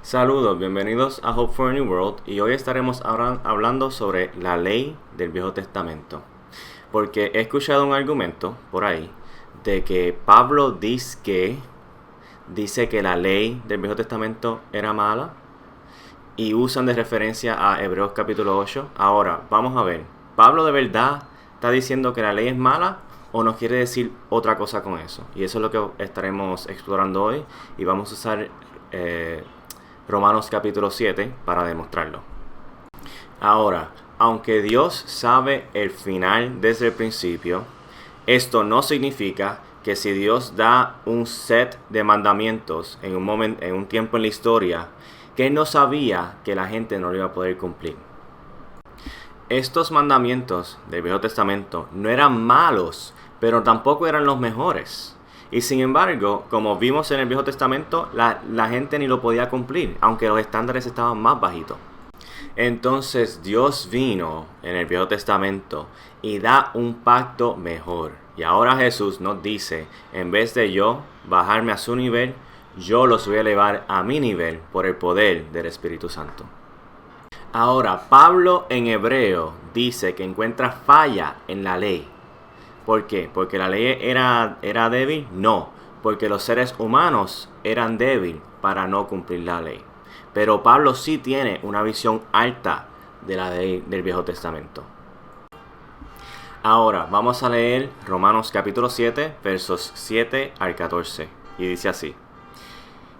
Saludos, bienvenidos a Hope for a New World y hoy estaremos hablando sobre la ley del Viejo Testamento. Porque he escuchado un argumento por ahí de que Pablo dice que la ley del Viejo Testamento era mala y usan de referencia a Hebreos capítulo 8. Ahora, vamos a ver, ¿Pablo de verdad está diciendo que la ley es mala o nos quiere decir otra cosa con eso? Y eso es lo que estaremos explorando hoy y vamos a usar Romanos capítulo 7 para demostrarlo. Ahora, aunque Dios sabe el final desde el principio, esto no significa que si Dios da un set de mandamientos en un tiempo en la historia, que Él no sabía que la gente no lo iba a poder cumplir. Estos mandamientos del Viejo Testamento no eran malos, pero tampoco eran los mejores. Y sin embargo, como vimos en el Viejo Testamento, la gente ni lo podía cumplir, aunque los estándares estaban más bajitos. Entonces Dios vino en el Viejo Testamento y da un pacto mejor. Y ahora Jesús nos dice, en vez de yo bajarme a su nivel, yo los voy a elevar a mi nivel por el poder del Espíritu Santo. Ahora, Pablo en hebreo dice que encuentra falla en la ley. ¿Por qué? ¿Porque la ley era débil? No, porque los seres humanos eran débiles para no cumplir la ley. Pero Pablo sí tiene una visión alta de la ley del Viejo Testamento. Ahora vamos a leer Romanos capítulo 7, versos 7 al 14. Y dice así: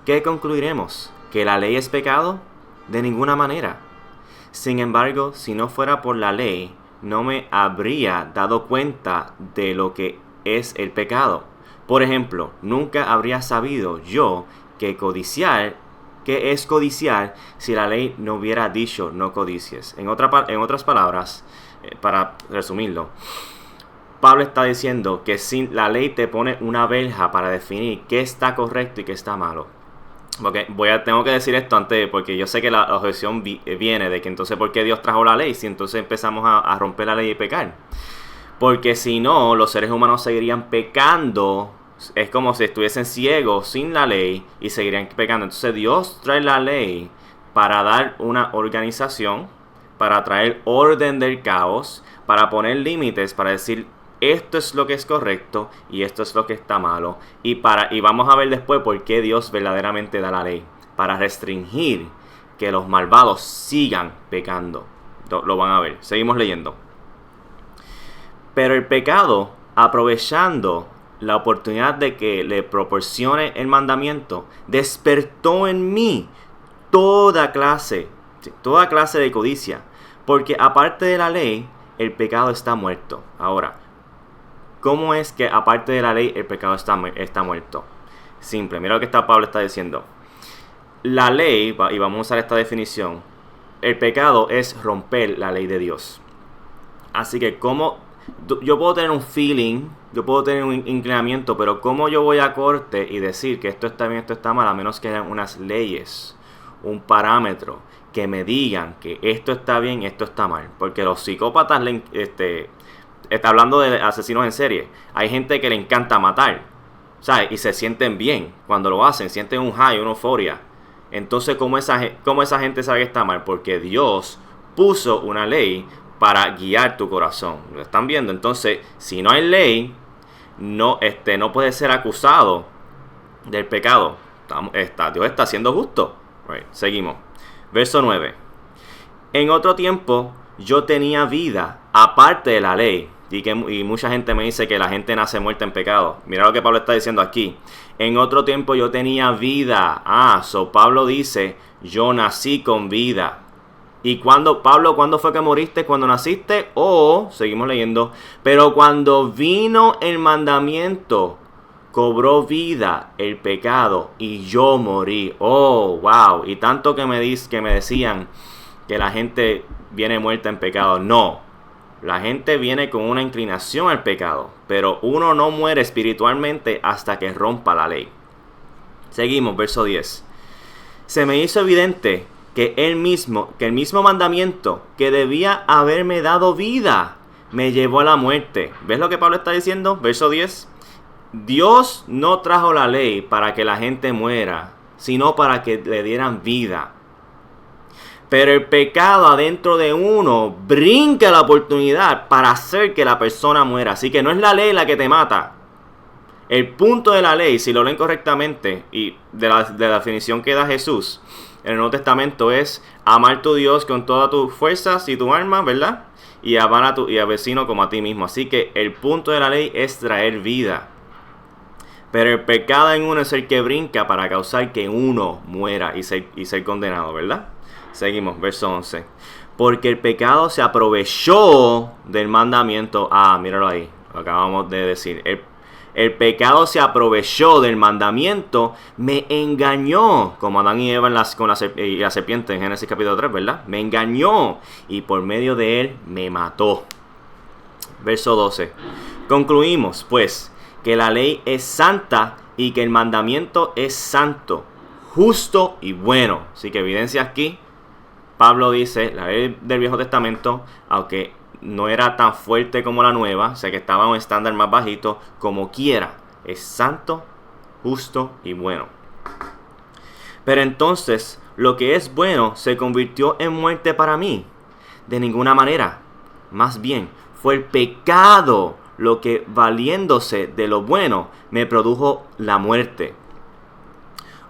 ¿Qué concluiremos? ¿Que la ley es pecado? De ninguna manera. Sin embargo, si no fuera por la ley, no me habría dado cuenta de lo que es el pecado. Por ejemplo, nunca habría sabido yo que es codiciar si la ley no hubiera dicho no codicies. En otras palabras, para resumirlo, Pablo está diciendo que si la ley te pone una verja para definir qué está correcto y qué está malo. Porque tengo que decir esto antes, porque yo sé que la objeción viene de que entonces ¿por qué Dios trajo la ley? Si entonces empezamos a romper la ley y pecar. Porque si no, los seres humanos seguirían pecando. Es como si estuviesen ciegos sin la ley y seguirían pecando. Entonces Dios trae la ley para dar una organización, para traer orden del caos, para poner límites, para decir esto es lo que es correcto y esto es lo que está malo. Y vamos a ver después por qué Dios verdaderamente da la ley. Para restringir que los malvados sigan pecando. Lo van a ver. Seguimos leyendo. Pero el pecado, aprovechando la oportunidad de que le proporcione el mandamiento, despertó en mí toda clase de codicia. Porque aparte de la ley, el pecado está muerto. Ahora, ¿cómo es que aparte de la ley el pecado está muerto? Simple, mira lo que Pablo está diciendo. La ley, y vamos a usar esta definición, el pecado es romper la ley de Dios. Así que yo puedo tener un feeling, yo puedo tener un inclinamiento, pero ¿cómo yo voy a corte y decir que esto está bien, esto está mal? A menos que hayan unas leyes, un parámetro que me digan que esto está bien, esto está mal. Porque los psicópatas está hablando de asesinos en serie. Hay gente que le encanta matar, ¿sabes? Y se sienten bien cuando lo hacen, sienten un high, una euforia. Entonces, ¿cómo esa gente sabe que está mal? Porque Dios puso una ley para guiar tu corazón. ¿Lo están viendo? Entonces, si no hay ley, no puede ser acusado del pecado. Dios está siendo justo. Right. Seguimos. Verso 9. En otro tiempo, yo tenía vida aparte de la ley. Y mucha gente me dice que la gente nace muerta en pecado. Mira lo que Pablo está diciendo aquí. En otro tiempo yo tenía vida. Pablo dice, yo nací con vida. ¿Y cuándo fue que moriste? ¿Cuando naciste? Seguimos leyendo. Pero cuando vino el mandamiento, cobró vida el pecado y yo morí. Wow. Y tanto que me decían que la gente viene muerta en pecado. No. La gente viene con una inclinación al pecado, pero uno no muere espiritualmente hasta que rompa la ley. Seguimos, verso 10. Se me hizo evidente que el mismo mandamiento que debía haberme dado vida, me llevó a la muerte. ¿Ves lo que Pablo está diciendo? Verso 10. Dios no trajo la ley para que la gente muera, sino para que le dieran vida. Pero el pecado adentro de uno brinca la oportunidad para hacer que la persona muera. Así que no es la ley la que te mata. El punto de la ley, si lo leen correctamente, y de la definición que da Jesús en el Nuevo Testamento, es amar a tu Dios con todas tus fuerzas y tu alma, ¿verdad? Y amar a tu vecino como a ti mismo. Así que el punto de la ley es traer vida. Pero el pecado en uno es el que brinca para causar que uno muera y ser condenado, ¿verdad? Seguimos, verso 11. Porque el pecado se aprovechó del mandamiento. Míralo ahí, lo acabamos de decir. El pecado se aprovechó del mandamiento, me engañó, como Adán y Eva con la serpiente en Génesis capítulo 3, ¿verdad? Me engañó y por medio de él me mató. Verso 12. Concluimos, pues, que la ley es santa y que el mandamiento es santo, justo y bueno. Así que evidencia aquí, Pablo dice, la ley del Viejo Testamento, aunque no era tan fuerte como la nueva, o sea que estaba a un estándar más bajito, como quiera, es santo, justo y bueno. Pero entonces, lo que es bueno se convirtió en muerte para mí. De ninguna manera. Más bien, fue el pecado lo que, valiéndose de lo bueno, me produjo la muerte.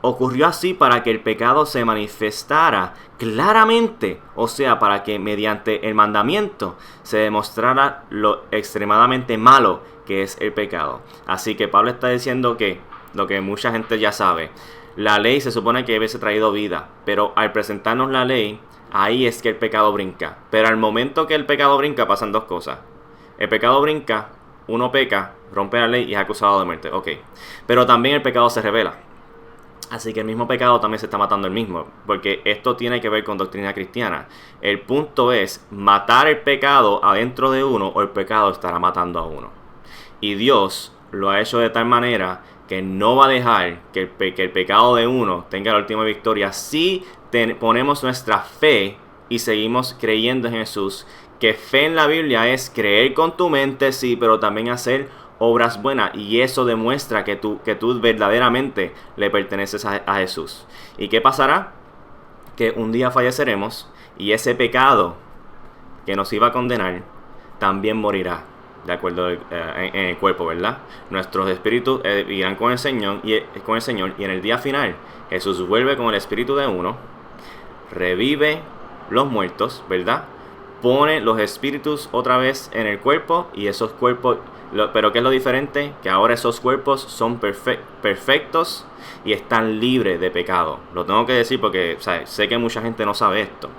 Ocurrió así para que el pecado se manifestara claramente, o sea, para que mediante el mandamiento se demostrara lo extremadamente malo que es el pecado. Así que Pablo está diciendo que, lo que mucha gente ya sabe, la ley se supone que debe ser traído vida, pero al presentarnos la ley, ahí es que el pecado brinca. Pero al momento que el pecado brinca pasan dos cosas. El pecado brinca, uno peca, rompe la ley y es acusado de muerte. Ok, pero también el pecado se revela. Así que el mismo pecado también se está matando el mismo, porque esto tiene que ver con doctrina cristiana. El punto es matar el pecado adentro de uno o el pecado estará matando a uno. Y Dios lo ha hecho de tal manera que no va a dejar que el pecado de uno tenga la última victoria si ponemos nuestra fe y seguimos creyendo en Jesús. Que fe en la Biblia es creer con tu mente, sí, pero también hacer obras buenas, y eso demuestra que tú verdaderamente le perteneces a Jesús. ¿Y qué pasará? Que un día falleceremos y ese pecado que nos iba a condenar también morirá, de acuerdo en el cuerpo, ¿verdad? Nuestros espíritus irán con el Señor y en el día final Jesús vuelve con el espíritu de uno, revive los muertos, ¿verdad? Pone los espíritus otra vez en el cuerpo y esos cuerpos. Pero ¿qué es lo diferente? Que ahora esos cuerpos son perfectos y están libres de pecado. Lo tengo que decir porque sé que mucha gente no sabe esto.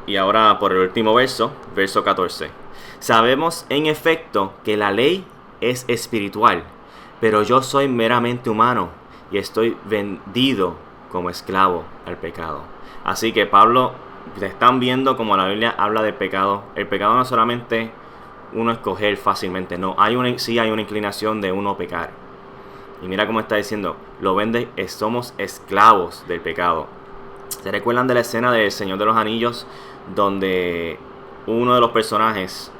Y ahora por el último verso 14. Sabemos en efecto que la ley es espiritual, pero yo soy meramente humano y estoy vendido como esclavo al pecado. Así que Pablo, están viendo como la Biblia habla del pecado. El pecado no es solamente uno escoger fácilmente, no, sí hay una inclinación de uno pecar. Y mira cómo está diciendo, somos esclavos del pecado. ¿Se recuerdan de la escena del Señor de los Anillos? Donde uno de los personajes,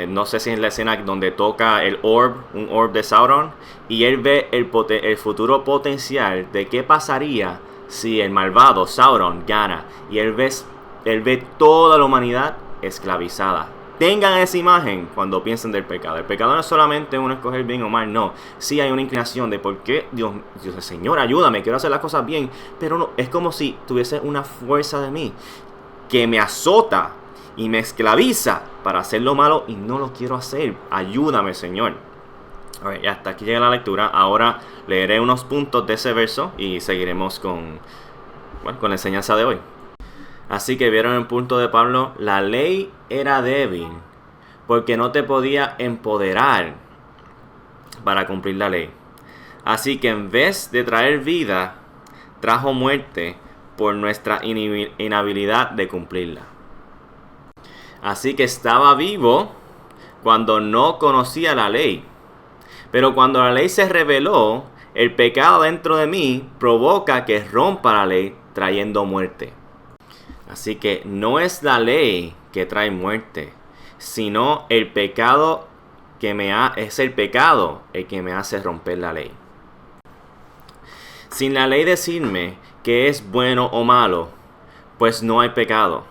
no sé si es la escena donde toca un orb de Sauron, y él ve el futuro potencial de qué pasaría si el malvado Sauron gana, y él ve toda la humanidad esclavizada. Tengan esa imagen cuando piensen del pecado. El pecado no es solamente uno escoger bien o mal, no. Sí hay una inclinación de por qué Dios, Señor, ayúdame, quiero hacer las cosas bien. Pero no, es como si tuviese una fuerza de mí que me azota y me esclaviza para hacer lo malo y no lo quiero hacer. Ayúdame, Señor. Y hasta aquí llega la lectura. Ahora leeré unos puntos de ese verso y seguiremos con la enseñanza de hoy. Así que vieron el punto de Pablo, la ley era débil porque no te podía empoderar para cumplir la ley. Así que en vez de traer vida, trajo muerte por nuestra inhabilidad de cumplirla. Así que estaba vivo cuando no conocía la ley. Pero cuando la ley se reveló, el pecado dentro de mí provoca que rompa la ley trayendo muerte. Así que no es la ley que trae muerte, sino el pecado es el pecado el que me hace romper la ley. Sin la ley decirme que es bueno o malo, pues no hay pecado.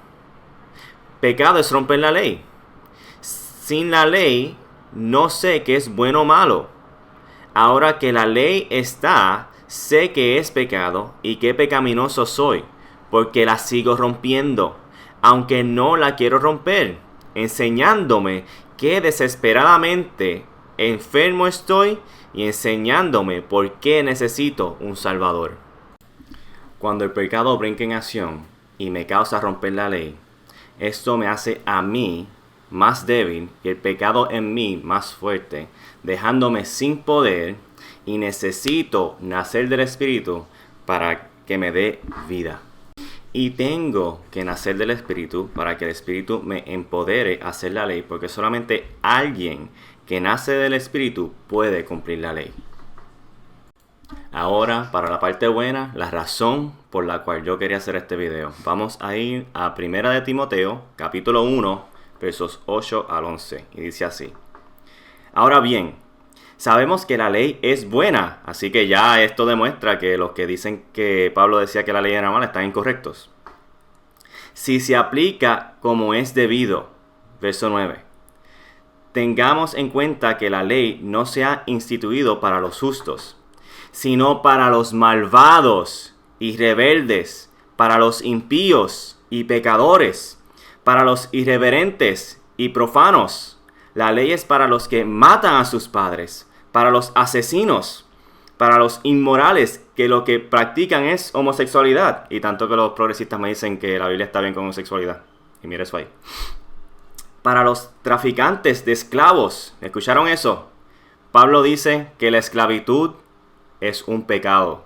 Pecado es romper la ley. Sin la ley no sé qué es bueno o malo. Ahora que la ley está, sé que es pecado y qué pecaminoso soy, porque la sigo rompiendo, aunque no la quiero romper, enseñándome que desesperadamente enfermo estoy y enseñándome por qué necesito un Salvador. Cuando el pecado brinca en acción y me causa romper la ley, esto me hace a mí más débil y el pecado en mí más fuerte, dejándome sin poder, y necesito nacer del Espíritu para que me dé vida. Y tengo que nacer del Espíritu para que el Espíritu me empodere a hacer la ley, porque solamente alguien que nace del Espíritu puede cumplir la ley. Ahora, para la parte buena, la razón por la cual yo quería hacer este video. Vamos a ir a 1 de Timoteo, capítulo 1, versos 8 al 11. Y dice así. Ahora bien, sabemos que la ley es buena, así que ya esto demuestra que los que dicen que Pablo decía que la ley era mala están incorrectos. Si se aplica como es debido, verso 9. Tengamos en cuenta que la ley no se ha instituido para los justos, sino para los malvados y rebeldes, para los impíos y pecadores, para los irreverentes y profanos. La ley es para los que matan a sus padres, para los asesinos, para los inmorales, que lo que practican es homosexualidad. Y tanto que los progresistas me dicen que la Biblia está bien con homosexualidad. Y mira eso ahí. Para los traficantes de esclavos. ¿Escucharon eso? Pablo dice que la esclavitud es un pecado.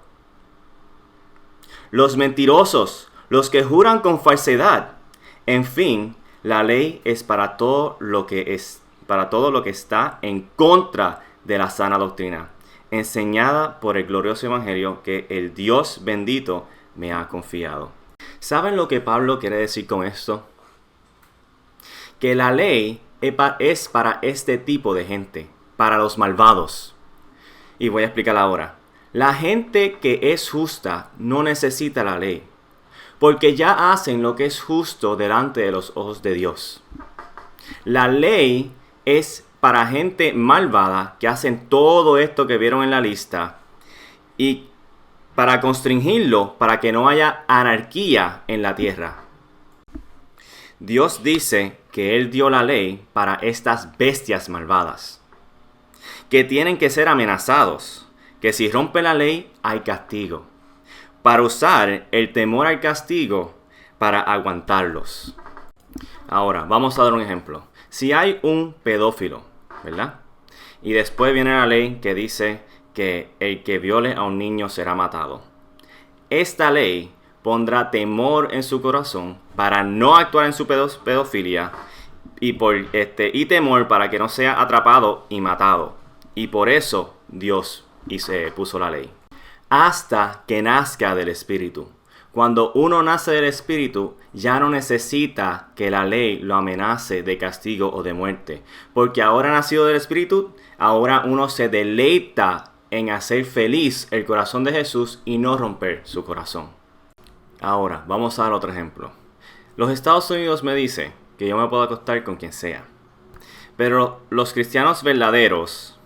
Los mentirosos, los que juran con falsedad. En fin, la ley es para todo lo que está en contra de la sana doctrina, enseñada por el glorioso evangelio que el Dios bendito me ha confiado. ¿Saben lo que Pablo quiere decir con esto? Que la ley es para este tipo de gente, para los malvados. Y voy a explicar ahora. La gente que es justa no necesita la ley, porque ya hacen lo que es justo delante de los ojos de Dios. La ley es para gente malvada que hacen todo esto que vieron en la lista y para constringirlo, para que no haya anarquía en la tierra. Dios dice que Él dio la ley para estas bestias malvadas, que tienen que ser amenazados, que si rompen la ley hay castigo, para usar el temor al castigo para aguantarlos. Ahora, vamos a dar un ejemplo. Si hay un pedófilo, ¿verdad? Y después viene la ley que dice que el que viole a un niño será matado. Esta ley pondrá temor en su corazón para no actuar en su pedofilia y temor para que no sea atrapado y matado. Y por eso Dios puso la ley. Hasta que nazca del Espíritu. Cuando uno nace del Espíritu, ya no necesita que la ley lo amenace de castigo o de muerte. Porque ahora nacido del Espíritu, ahora uno se deleita en hacer feliz el corazón de Jesús y no romper su corazón. Ahora, vamos a dar otro ejemplo. Los Estados Unidos me dicen que yo me puedo acostar con quien sea. Pero los cristianos verdaderos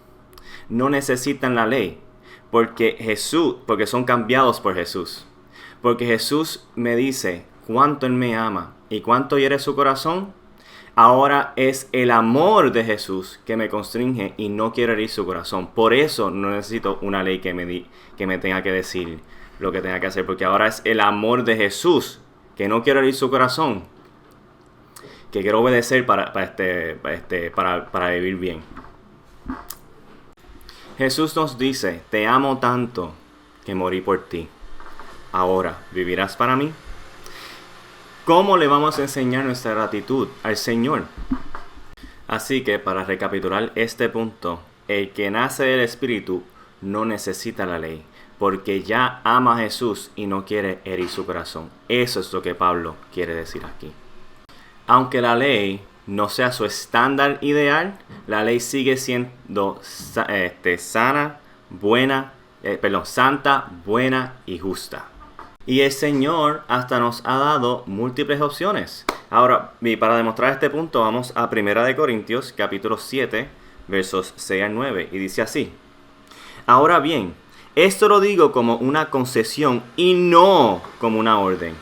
no necesitan la ley. Porque son cambiados por Jesús. Porque Jesús me dice cuánto Él me ama y cuánto hiere su corazón. Ahora es el amor de Jesús que me constringe y no quiero herir su corazón. Por eso no necesito una ley que me tenga que decir lo que tenga que hacer. Porque ahora es el amor de Jesús que no quiero herir su corazón, que quiero obedecer para vivir bien. Jesús nos dice, te amo tanto que morí por ti. Ahora, ¿vivirás para mí? ¿Cómo le vamos a enseñar nuestra gratitud al Señor? Así que, para recapitular este punto, el que nace del Espíritu no necesita la ley, porque ya ama a Jesús y no quiere herir su corazón. Eso es lo que Pablo quiere decir aquí. Aunque la ley no sea su estándar ideal, la ley sigue siendo sana, buena santa, buena y justa. Y el Señor hasta nos ha dado múltiples opciones. Ahora, y para demostrar este punto, vamos a 1 Corintios, capítulo 7, versos 6 al 9, y dice así: Ahora bien, esto lo digo como una concesión y no como una orden.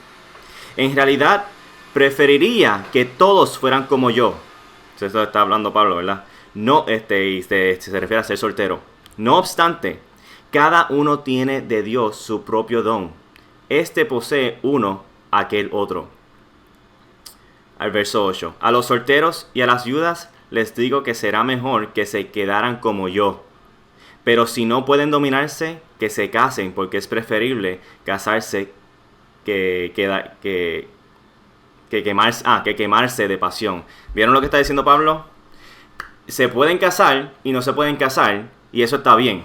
En realidad, preferiría que todos fueran como yo. Eso está hablando Pablo, ¿verdad? No, y se refiere a ser soltero. No obstante, cada uno tiene de Dios su propio don. Este posee uno, aquel otro. Al verso 8. A los solteros y a las viudas les digo que será mejor que se quedaran como yo. Pero si no pueden dominarse, que se casen, porque es preferible casarse que quemarse de pasión. ¿Vieron lo que está diciendo Pablo? Se pueden casar y no se pueden casar, y eso está bien.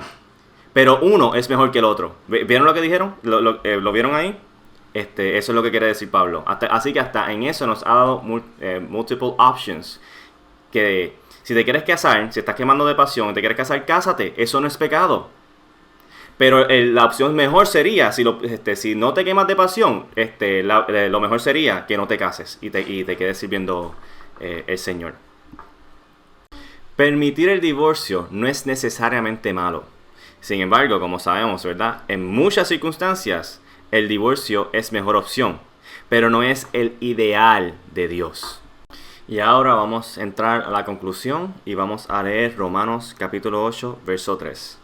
Pero uno es mejor que el otro. ¿Vieron lo que dijeron? ¿Lo vieron ahí? Eso es lo que quiere decir Pablo. Así que hasta en eso nos ha dado multiple options. Que si te quieres casar, si estás quemando de pasión, te quieres casar, cásate. Eso no es pecado. Pero la opción mejor sería, si no te quemas de pasión, lo mejor sería que no te cases y te quedes sirviendo el Señor. Permitir el divorcio no es necesariamente malo. Sin embargo, como sabemos, ¿verdad? En muchas circunstancias, el divorcio es mejor opción, pero no es el ideal de Dios. Y ahora vamos a entrar a la conclusión y vamos a leer Romanos capítulo 8, verso 3.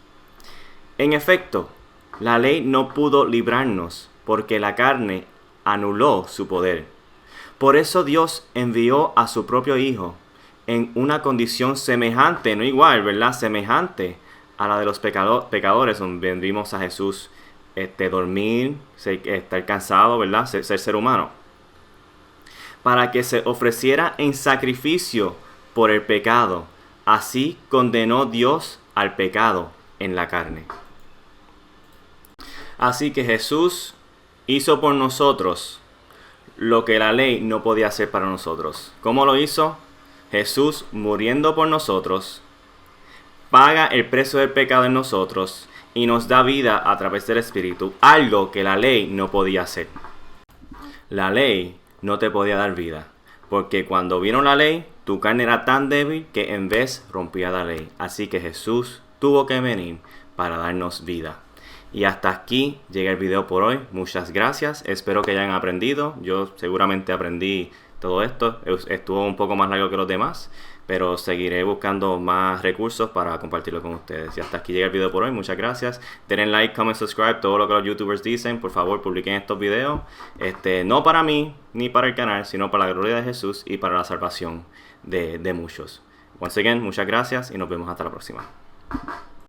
En efecto, la ley no pudo librarnos porque la carne anuló su poder. Por eso Dios envió a su propio Hijo en una condición semejante, no igual, ¿verdad? Semejante a la de los pecadores, donde vimos a Jesús dormir, estar cansado, ¿verdad? Ser ser humano. Para que se ofreciera en sacrificio por el pecado. Así condenó Dios al pecado en la carne. Así que Jesús hizo por nosotros lo que la ley no podía hacer para nosotros. ¿Cómo lo hizo? Jesús muriendo por nosotros, paga el precio del pecado en nosotros y nos da vida a través del Espíritu, algo que la ley no podía hacer. La ley no te podía dar vida, porque cuando vino la ley, tu carne era tan débil que en vez rompía la ley. Así que Jesús tuvo que venir para darnos vida. Y hasta aquí llega el video por hoy. Muchas gracias. Espero que hayan aprendido. Yo seguramente aprendí todo esto. Estuvo un poco más largo que los demás, pero seguiré buscando más recursos para compartirlo con ustedes. Y hasta aquí llega el video por hoy. Muchas gracias. Denle like, comment, subscribe. Todo lo que los youtubers dicen. Por favor, publiquen estos videos. No para mí, ni para el canal, sino para la gloria de Jesús y para la salvación de muchos. Once again, muchas gracias y nos vemos hasta la próxima.